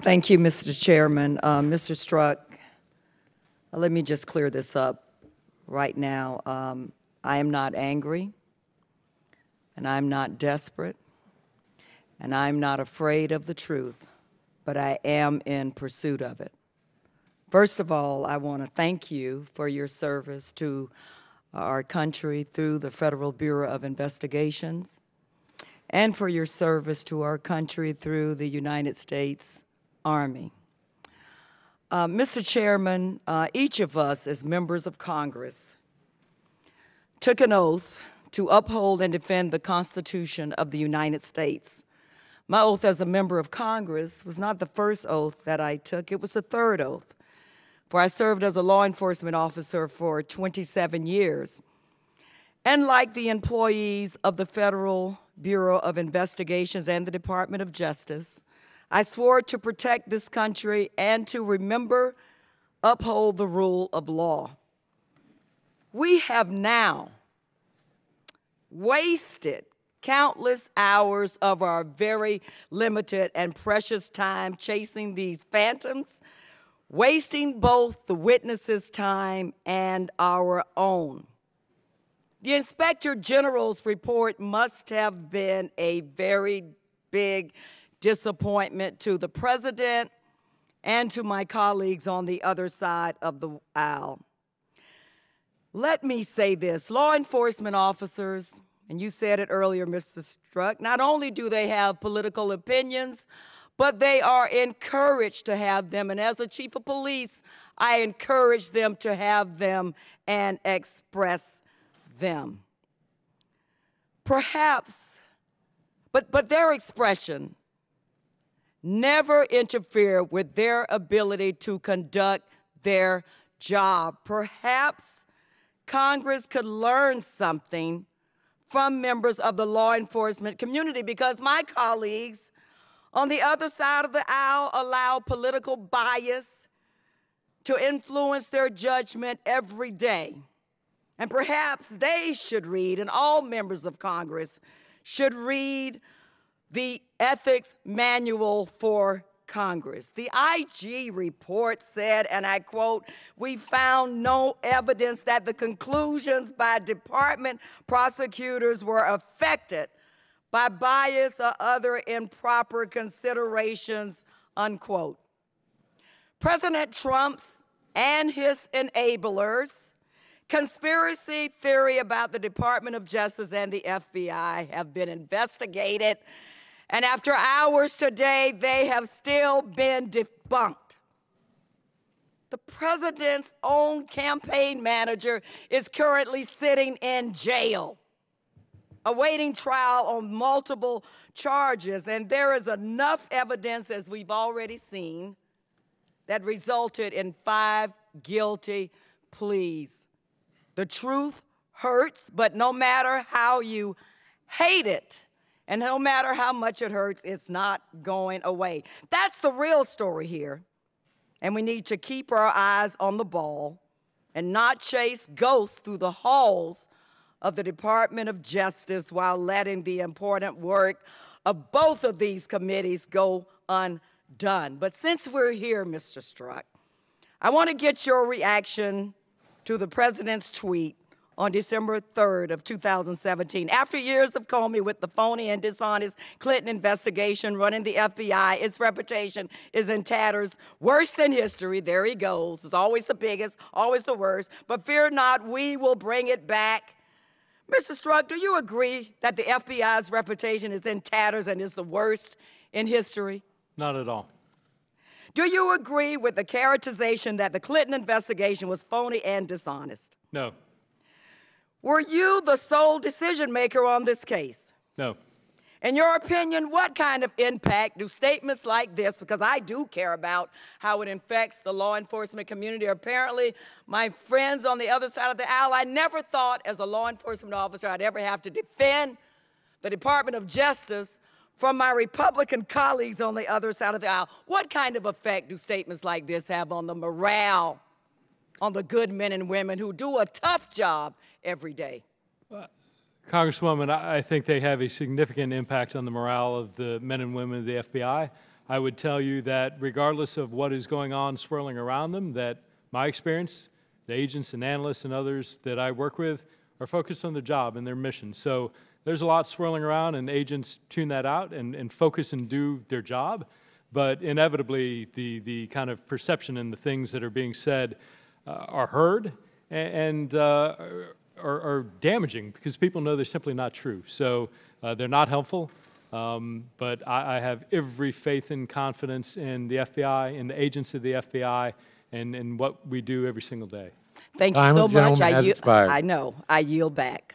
Thank you, Mr. Chairman. Mr. Strzok, let me just clear this up right now. I am not angry, and I'm not desperate, and I'm not afraid of the truth, but I am in pursuit of it. First of all, I want to thank you for your service to our country through the Federal Bureau of Investigations, and for your service to our country through the United States Army. Mr. Chairman, each of us as members of Congress took an oath to uphold and defend the Constitution of the United States. My oath as a member of Congress was not the first oath that I took, it was the third oath, for I served as a law enforcement officer for 27 years. And like the employees of the Federal Bureau of Investigations and the Department of Justice, I swore to protect this country and to remember, uphold the rule of law. We have now wasted countless hours of our very limited and precious time chasing these phantoms, wasting both the witnesses' time and our own. The Inspector General's report must have been a very big disappointment to the President and to my colleagues on the other side of the aisle. Let me say this, law enforcement officers, and you said it earlier, Mr. Strzok, not only do they have political opinions, but they are encouraged to have them. And as a chief of police, I encourage them to have them and express them. Perhaps, but their expression never interfere with their ability to conduct their job. Perhaps Congress could learn something from members of the law enforcement community, because my colleagues on the other side of the aisle allow political bias to influence their judgment every day. And perhaps they should read, and all members of Congress should read, the Ethics Manual for Congress. The IG report said, and I quote, "We found no evidence that the conclusions by department prosecutors were affected by bias or other improper considerations," unquote. President Trump's and his enablers' conspiracy theory about the Department of Justice and the FBI have been investigated, and after hours today, they have still been debunked. The president's own campaign manager is currently sitting in jail, awaiting trial on multiple charges, and there is enough evidence, as we've already seen, that resulted in 5 guilty pleas. The truth hurts, but no matter how you hate it, and no matter how much it hurts, it's not going away. That's the real story here. And we need to keep our eyes on the ball and not chase ghosts through the halls of the Department of Justice while letting the important work of both of these committees go undone. But since we're here, Mr. Strzok, I want to get your reaction to the president's tweet on December 3rd of 2017. After years of Comey with the phony and dishonest Clinton investigation running the FBI, its reputation is in tatters, worse than history. There he goes. It's always the biggest, always the worst. But fear not, we will bring it back. Mr. Strzok, do you agree that the FBI's reputation is in tatters and is the worst in history? Not at all. Do you agree with the characterization that the Clinton investigation was phony and dishonest? No. Were you the sole decision maker on this case? No. In your opinion, what kind of impact do statements like this, because I do care about how it affects the law enforcement community. Apparently, my friends on the other side of the aisle, I never thought as a law enforcement officer I'd ever have to defend the Department of Justice from my Republican colleagues on the other side of the aisle. What kind of effect do statements like this have on the morale, on the good men and women who do a tough job every day? Congresswoman, I think they have a significant impact on the morale of the men and women of the FBI. I would tell you that regardless of what is going on swirling around them, that my experience, the agents and analysts and others that I work with are focused on their job and their mission. So there's a lot swirling around, and agents tune that out and focus and do their job. But inevitably, the kind of perception and the things that are being said are heard and are damaging because people know they're simply not true. So they're not helpful. But I have every faith and confidence in the FBI, in the agents of the FBI, and in what we do every single day. Thank you so much. I know. I yield back.